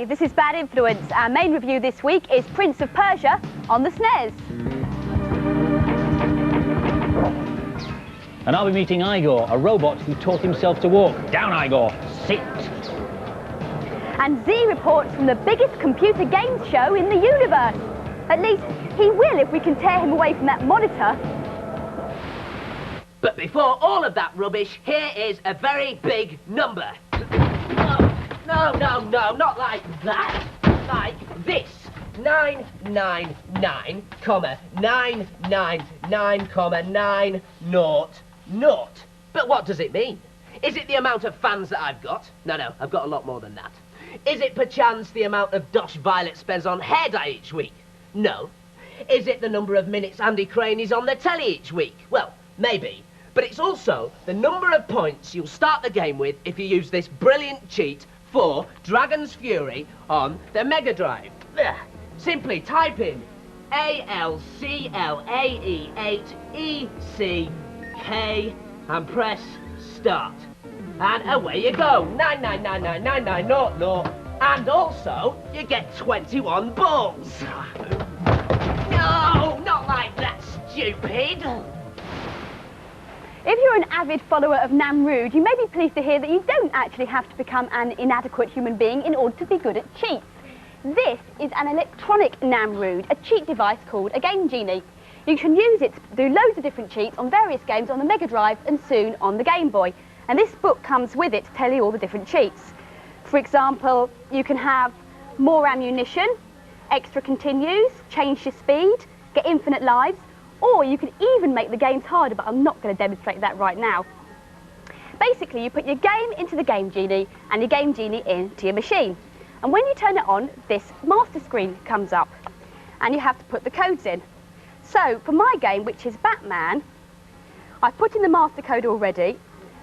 Hi, this is Bad Influence. Our main review this week is Prince of Persia on the SNES. And I'll be meeting Igor, a robot who taught himself to walk. Down, Igor! Sit! And Z reports from the biggest computer games show in the universe. At least, he will if we can tear him away from that monitor. But before all of that rubbish, here is a very big number. No, not like that. Like this. 999,999,900. But what does it mean? Is it the amount of fans that I've got? No, I've got a lot more than that. Is it perchance the amount of dosh Violet spends on hair dye each week? No. Is it the number of minutes Andy Crane is on the telly each week? Well, maybe. But it's also the number of points you'll start the game with if you use this brilliant cheat for Dragon's Fury on the Mega Drive. Simply type in ALCLAE8ECK and press start. And away you go, 999999900, and also you get 21 balls. No, not like that, stupid. If you're an avid follower of Namrud, you may be pleased to hear that you don't actually have to become an inadequate human being in order to be good at cheats. This is an electronic Namrud, a cheat device called a Game Genie. You can use it to do loads of different cheats on various games on the Mega Drive and soon on the Game Boy. And this book comes with it to tell you all the different cheats. For example, you can have more ammunition, extra continues, change your speed, get infinite lives, or you can even make the games harder, but I'm not going to demonstrate that right now. Basically, you put your game into the Game Genie and your Game Genie into your machine. And when you turn it on, this master screen comes up and you have to put the codes in. So, for my game, which is Batman, I've put in the master code already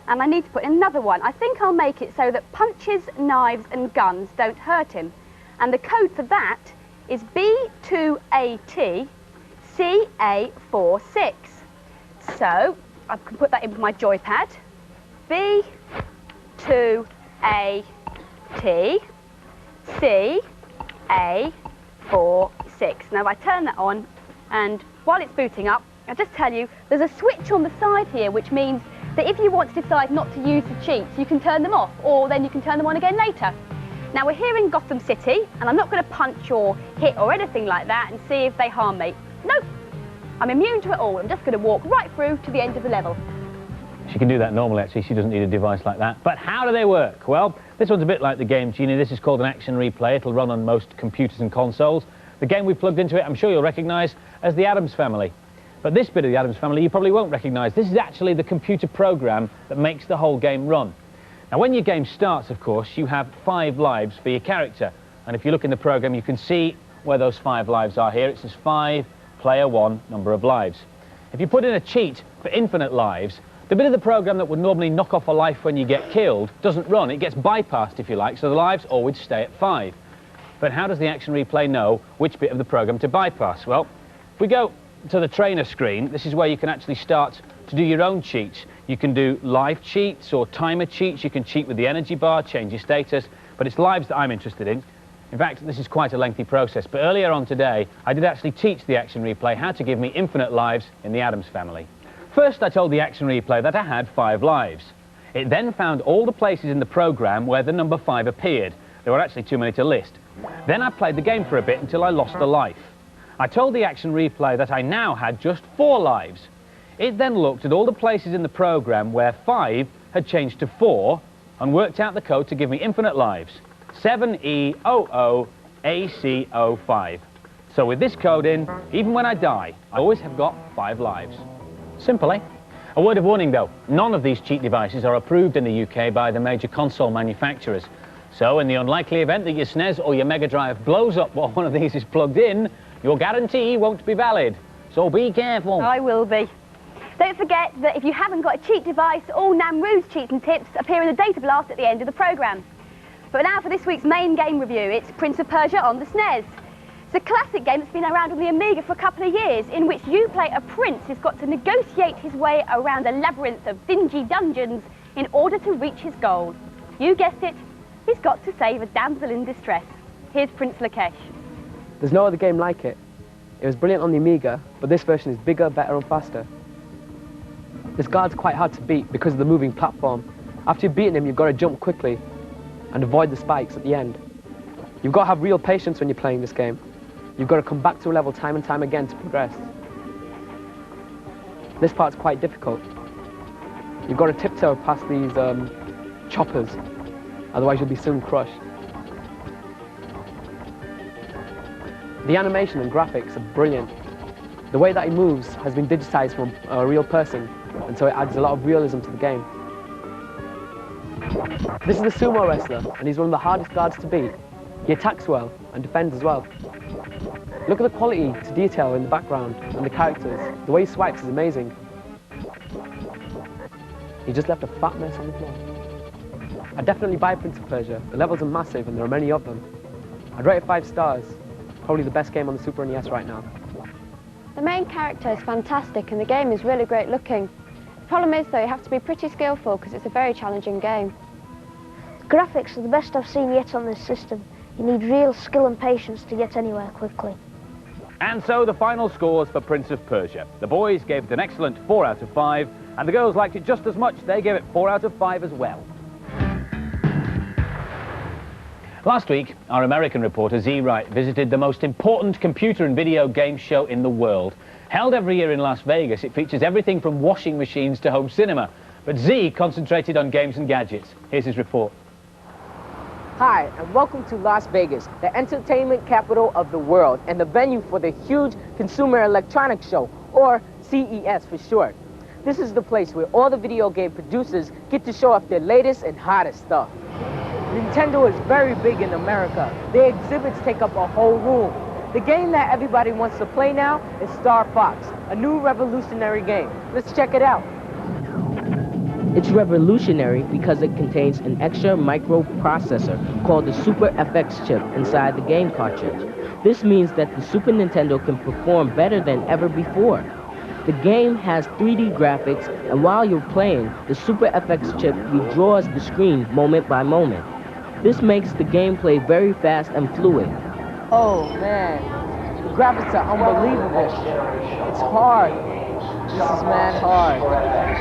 and I need to put in another one. I think I'll make it so that punches, knives and guns don't hurt him. And the code for that is B2AT CA46. So, I can put that in with my joypad. B2AT CA46. Now, I turn that on, and while it's booting up, I'll just tell you, there's a switch on the side here, which means that if you want to decide not to use the cheats, you can turn them off, or then you can turn them on again later. Now, we're here in Gotham City, and I'm not going to punch or hit or anything like that and see if they harm me. Nope, I'm immune to it all. I'm just going to walk right through to the end of the level. She can do that normally, actually. She doesn't need a device like that. But how do they work? Well, this one's a bit like the Game Genie. This is called an action replay. It'll run on most computers and consoles. The game we plugged into it, I'm sure you'll recognise as the Addams Family. But this bit of the Addams Family you probably won't recognise. This is actually the computer program that makes the whole game run. Now, when your game starts, of course, you have 5 lives for your character. And if you look in the program, you can see where those 5 lives are here. It says 5, player 1, number of lives. If you put in a cheat for infinite lives, the bit of the program that would normally knock off a life when you get killed doesn't run. It gets bypassed, if you like, so the lives always stay at 5. But how does the action replay know which bit of the program to bypass? Well, if we go to the trainer screen, this is where you can actually start to do your own cheats. You can do live cheats or timer cheats. You can cheat with the energy bar, change your status, but it's lives that I'm interested in. In fact, this is quite a lengthy process, but earlier on today, I did actually teach the action replay how to give me infinite lives in the Addams Family. First, I told the action replay that I had 5 lives. It then found all the places in the program where the number 5 appeared. There were actually too many to list. Then I played the game for a bit until I lost a life. I told the action replay that I now had just 4 lives. It then looked at all the places in the program where 5 had changed to 4 and worked out the code to give me infinite lives. 7E00AC05. So with this code in, even when I die, I always have got 5 lives. Simple, eh? A word of warning though, none of these cheat devices are approved in the UK by the major console manufacturers. So in the unlikely event that your SNES or your Mega Drive blows up while one of these is plugged in, your guarantee won't be valid. So be careful. I will be. Don't forget that if you haven't got a cheat device, all Namrud's cheats and tips appear in the data blast at the end of the programme. But now for this week's main game review, it's Prince of Persia on the SNES. It's a classic game that's been around on the Amiga for a couple of years, in which you play a prince who's got to negotiate his way around a labyrinth of dingy dungeons in order to reach his goal. You guessed it, he's got to save a damsel in distress. Here's Prince Lakesh. There's no other game like it. It was brilliant on the Amiga, but this version is bigger, better and faster. This guard's quite hard to beat because of the moving platform. After you've beaten him, you've got to jump quickly and avoid the spikes at the end. You've got to have real patience when you're playing this game. You've got to come back to a level time and time again to progress. This part's quite difficult. You've got to tiptoe past these choppers, otherwise you'll be soon crushed. The animation and graphics are brilliant. The way that he moves has been digitized from a real person, and so it adds a lot of realism to the game. This is the sumo wrestler, and he's one of the hardest guards to beat. He attacks well and defends as well. Look at the quality to detail in the background and the characters. The way he swipes is amazing. He just left a fat mess on the floor. I'd definitely buy Prince of Persia. The levels are massive and there are many of them. I'd rate it 5 stars. Probably the best game on the Super NES right now. The main character is fantastic and the game is really great looking. The problem is though, you have to be pretty skillful because it's a very challenging game. The graphics are the best I've seen yet on this system. You need real skill and patience to get anywhere quickly. And so the final scores for Prince of Persia. The boys gave it an excellent 4 out of 5, and the girls liked it just as much. They gave it 4 out of 5 as well. Last week, our American reporter Z Wright visited the most important computer and video game show in the world. Held every year in Las Vegas, it features everything from washing machines to home cinema. But Z concentrated on games and gadgets. Here's his report. Hi, and welcome to Las Vegas, the entertainment capital of the world and the venue for the huge Consumer Electronics Show, or CES for short. This is the place where all the video game producers get to show off their latest and hottest stuff. Nintendo is very big in America. Their exhibits take up a whole room. The game that everybody wants to play now is Star Fox, a new revolutionary game. Let's check it out. It's revolutionary because it contains an extra microprocessor called the Super FX chip inside the game cartridge. This means that the Super Nintendo can perform better than ever before. The game has 3D graphics, and while you're playing, the Super FX chip redraws the screen moment by moment. This makes the gameplay very fast and fluid. Oh man, the graphics are unbelievable. It's hard. This is mad hard.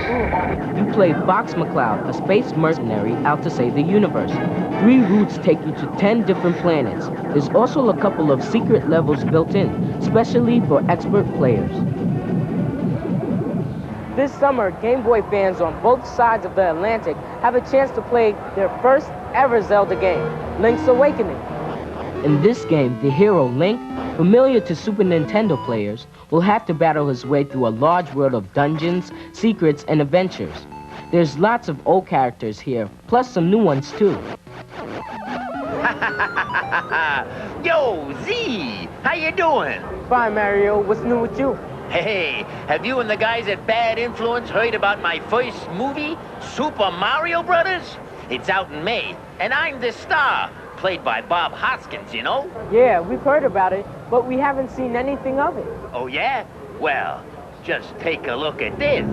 Ooh. You play Fox McCloud, a space mercenary out to save the universe. 3 routes take you to 10 different planets. There's also a couple of secret levels built in, especially for expert players. This summer, Game Boy fans on both sides of the Atlantic have a chance to play their first ever Zelda game, Link's Awakening. In this game, the hero Link, familiar to Super Nintendo players, will have to battle his way through a large world of dungeons, secrets, and adventures. There's lots of old characters here, plus some new ones too. Yo, Z! How you doing? Fine, Mario. What's new with you? Hey, have you and the guys at Bad Influence heard about my first movie, Super Mario Brothers? It's out in May, and I'm the star, played by Bob Hoskins, you know? Yeah, we've heard about it, but we haven't seen anything of it. Oh, yeah? Well, just take a look at this.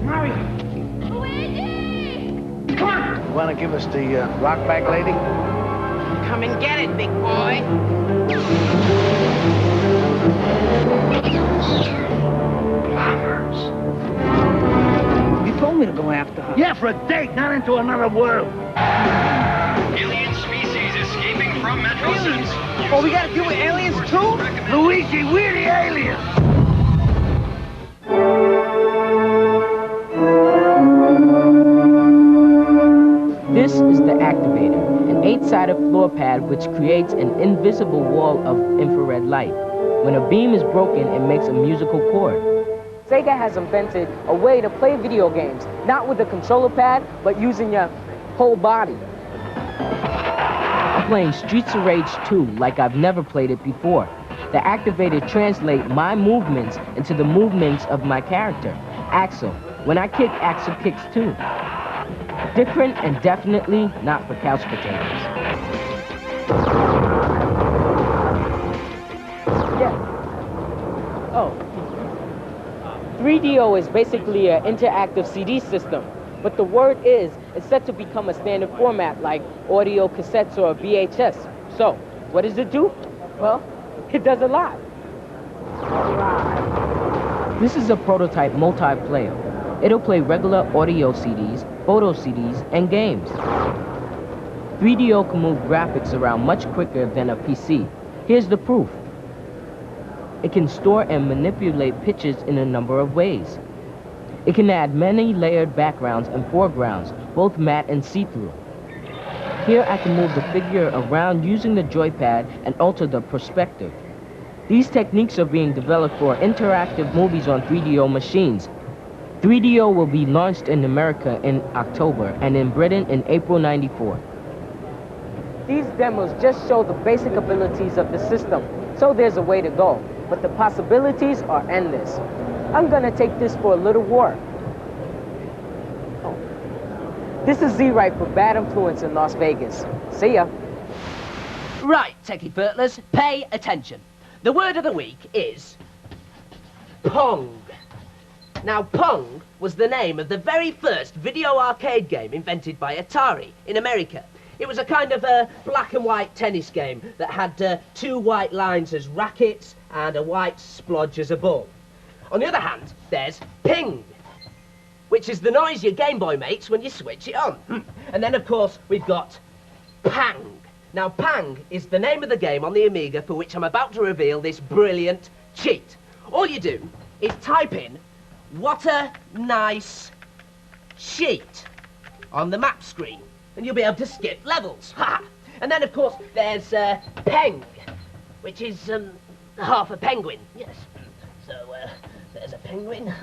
Mario! Luigi! Come on! You want to give us the rock back, lady? Come and get it, big boy. Plumbers. You told me to go after her. Yeah, for a date, not into another world. Alien species escaping from Metro Aliens? Cities. Oh, we gotta deal with aliens too? Luigi, we're the aliens! This is the activator, an 8-sided floor pad which creates an invisible wall of infrared light. When a beam is broken, it makes a musical chord. Sega has invented a way to play video games, not with a controller pad, but using your whole body. I'm playing Streets of Rage 2 like I've never played it before. The activator translates my movements into the movements of my character, Axel. When I kick, Axel kicks too. Different and definitely not for couch potatoes. Yeah. Oh. 3DO is basically an interactive CD system, but the word is, is set to become a standard format like audio cassettes or VHS. So, what does it do? Well, it does a lot. This is a prototype multiplayer. It'll play regular audio CDs, photo CDs, and games. 3DO can move graphics around much quicker than a PC. Here's the proof. It can store and manipulate pictures in a number of ways. It can add many layered backgrounds and foregrounds, both matte and see-through. Here I can move the figure around using the joypad and alter the perspective. These techniques are being developed for interactive movies on 3DO machines. 3DO will be launched in America in October and in Britain in April '94. These demos just show the basic abilities of the system, so there's a way to go, but the possibilities are endless. I'm gonna take this for a little war. This is Z-Right for Bad Influence in Las Vegas. See ya. Right, techie furtlers, pay attention. The word of the week is Pong. Now, Pong was the name of the very first video arcade game invented by Atari in America. It was a kind of a black and white tennis game that had 2 white lines as rackets and a white splodge as a ball. On the other hand, there's Ping, which is the noise your Game Boy makes when you switch it on. And then, of course, we've got Pang. Now, Pang is the name of the game on the Amiga for which I'm about to reveal this brilliant cheat. All you do is type in, "What a nice sheet," on the map screen, and you'll be able to skip levels. Ha! And then, of course, there's Peng, which is half a penguin. Yes. So, there's a penguin.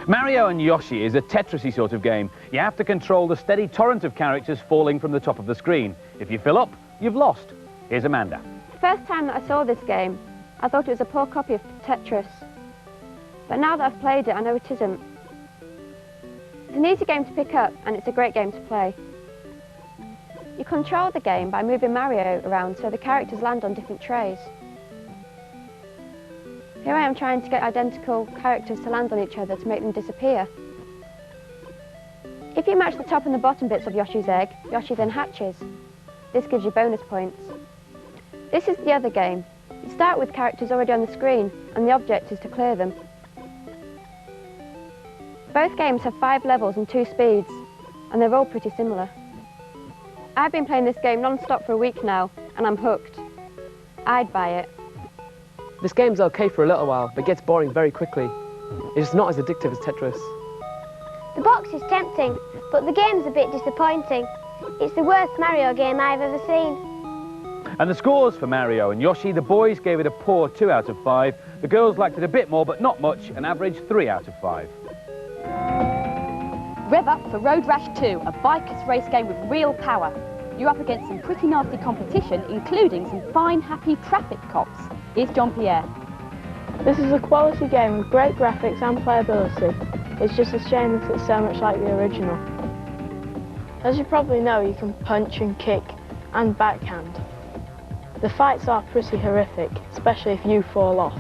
Mario and Yoshi is a Tetris-y sort of game. You have to control the steady torrent of characters falling from the top of the screen. If you fill up, you've lost. Here's Amanda. The first time that I saw this game, I thought it was a poor copy of Tetris. But now that I've played it, I know it isn't. It's an easy game to pick up, and it's a great game to play. You control the game by moving Mario around so the characters land on different trays. Here I am trying to get identical characters to land on each other to make them disappear. If you match the top and the bottom bits of Yoshi's egg, Yoshi then hatches. This gives you bonus points. This is the other game. You start with characters already on the screen, and the object is to clear them. Both games have 5 levels and 2 speeds, and they're all pretty similar. I've been playing this game non-stop for a week now, and I'm hooked. I'd buy it. This game's okay for a little while, but gets boring very quickly. It's not as addictive as Tetris. The box is tempting, but the game's a bit disappointing. It's the worst Mario game I've ever seen. And the scores for Mario and Yoshi, the boys gave it a poor 2 out of 5. The girls liked it a bit more, but not much, an average 3 out of 5. Rev up for Road Rash 2, a biker's race game with real power. You're up against some pretty nasty competition, including some fine, happy traffic cops. Here's John Pierre. This is a quality game with great graphics and playability. It's just a shame that it's so much like the original. As you probably know, you can punch and kick and backhand. The fights are pretty horrific, especially if you fall off.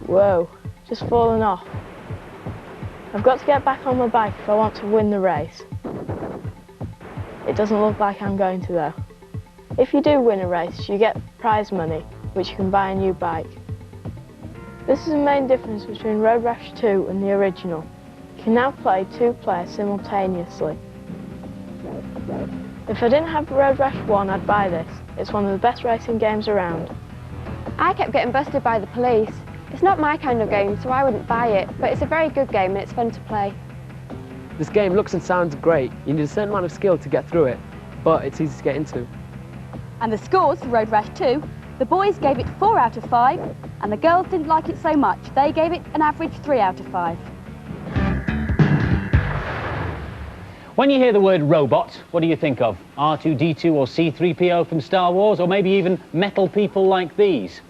Whoa, just fallen off. I've got to get back on my bike if I want to win the race. It doesn't look like I'm going to though. If you do win a race, you get prize money, which you can buy a new bike. This is the main difference between Road Rash 2 and the original. You can now play 2 players simultaneously. If I didn't have Road Rash 1, I'd buy this. It's one of the best racing games around. I kept getting busted by the police. It's not my kind of game, so I wouldn't buy it, but it's a very good game and it's fun to play. This game looks and sounds great. You need a certain amount of skill to get through it, but it's easy to get into. And the scores for Road Rash 2, the boys gave it 4 out of 5, and the girls didn't like it so much. They gave it an average 3 out of 5. When you hear the word robot, what do you think of? R2-D2 or C-3PO from Star Wars, or maybe even metal people like these?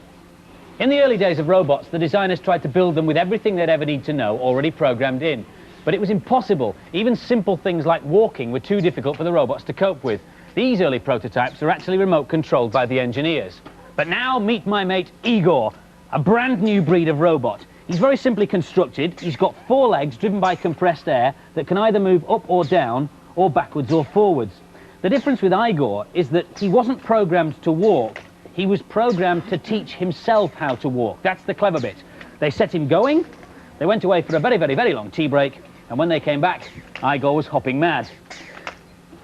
In the early days of robots, the designers tried to build them with everything they'd ever need to know already programmed in. But it was impossible. Even simple things like walking were too difficult for the robots to cope with. These early prototypes are actually remote controlled by the engineers. But now meet my mate Igor, a brand new breed of robot. He's very simply constructed. He's got 4 legs driven by compressed air that can either move up or down, or backwards or forwards. The difference with Igor is that he wasn't programmed to walk. He was programmed to teach himself how to walk. That's the clever bit. They set him going, they went away for a very, very, very long tea break, and when they came back, Igor was hopping mad.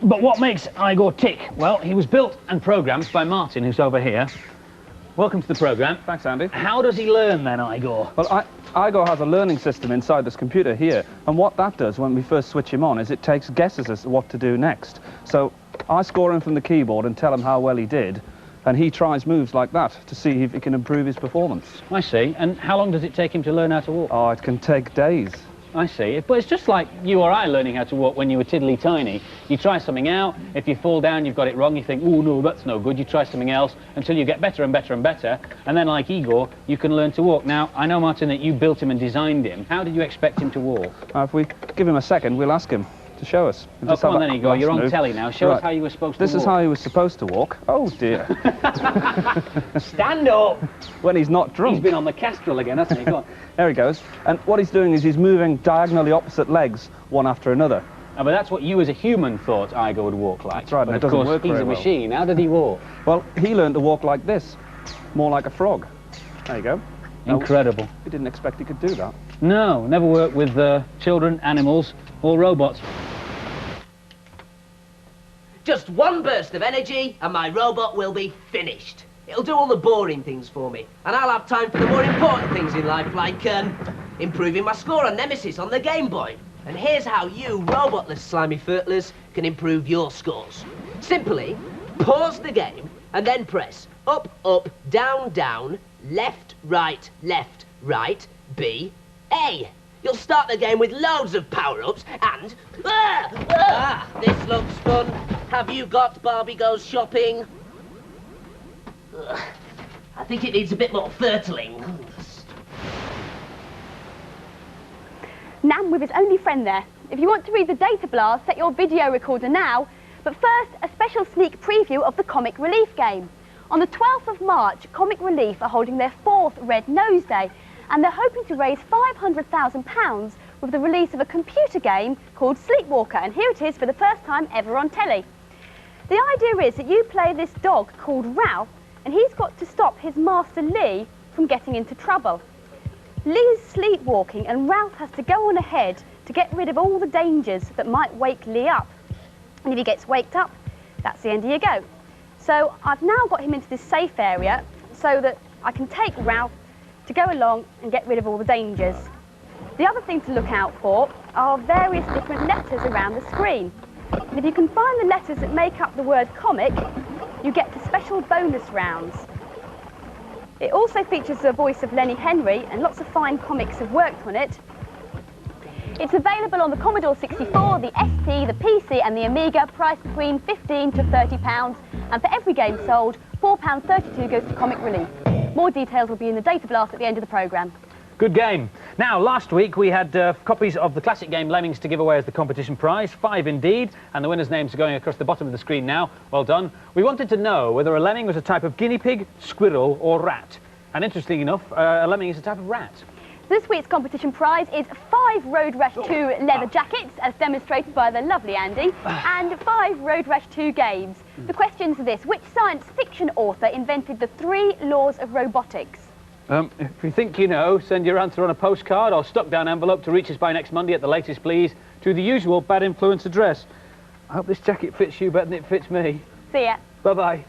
But what makes Igor tick? Well, he was built and programmed by Martin, who's over here. Welcome to the programme. Thanks, Andy. How does he learn then, Igor? Well, Igor has a learning system inside this computer here, and what that does when we first switch him on is it takes guesses as to what to do next. So I score him from the keyboard and tell him how well he did, and he tries moves like that to see if he can improve his performance. I see. And how long does it take him to learn how to walk? Oh, it can take days. I see. But it's just like you or I learning how to walk when you were tiddly tiny. You try something out, if you fall down, you've got it wrong, you think, oh no, that's no good, you try something else until you get better and better and better, and then like Igor, you can learn to walk. Now, I know, Martin, that you built him and designed him. How did you expect him to walk? If we give him a second, we'll ask him to show us. Oh, come on then, Igor, you're on telly now. Show us how you were supposed to walk. This is how he was supposed to walk. Oh, dear. Stand up! When he's not drunk. He's been on the Castrol again, hasn't he? Go on. There he goes. And what he's doing is he's moving diagonally opposite legs, one after another. Oh, but that's what you as a human thought Igor would walk like. That's right, but and it doesn't work he's very a well. machine. How did he walk? Well, he learned to walk like this, more like a frog. There you go. Incredible. We didn't expect he could do that. No, never worked with children, animals, or robots. Just one burst of energy and my robot will be finished. It'll do all the boring things for me, and I'll have time for the more important things in life, like improving my score on Nemesis on the Game Boy. And here's how you, robotless slimy fertilers, can improve your scores. Simply, pause the game, and then press up, up, down, down, left, right, B, A. You'll start the game with loads of power-ups and... this looks fun. Have you got Barbie Goes Shopping? I think it needs a bit more fertiling. Nam with his only friend there. If you want to read the data blast, set your video recorder now. But first, a special sneak preview of the Comic Relief game. On the 12th of March, Comic Relief are holding their 4th Red Nose Day, and they're hoping to raise £500,000 with the release of a computer game called Sleepwalker, and here it is for the first time ever on telly. The idea is that you play this dog called Ralph, and he's got to stop his master Lee from getting into trouble. Lee's sleepwalking, and Ralph has to go on ahead to get rid of all the dangers that might wake Lee up. And if he gets waked up, that's the end of your go. So I've now got him into this safe area so that I can take Ralph to go along and get rid of all the dangers. The other thing to look out for are various different letters around the screen. And if you can find the letters that make up the word comic, you get to special bonus rounds. It also features the voice of Lenny Henry, and lots of fine comics have worked on it. It's available on the Commodore 64, the ST, the PC and the Amiga, priced between £15 to £30, and for every game sold, £4.32 goes to Comic Relief. More details will be in the data blast at the end of the programme. Good game. Now, last week we had copies of the classic game Lemmings to give away as the competition prize, 5 indeed, and the winners' names are going across the bottom of the screen now. Well done. We wanted to know whether a lemming was a type of guinea pig, squirrel or rat. And interestingly enough, a lemming is a type of rat. This week's competition prize is 5 Road Rash 2 leather jackets, as demonstrated by the lovely Andy, and 5 Road Rash 2 games. The questions are this: which science fiction author invented the 3 laws of robotics? If you think you know, send your answer on a postcard or stuck down envelope to reach us by next Monday at the latest, please, to the usual Bad Influence address. I hope this jacket fits you better than it fits me. See ya. Bye-bye.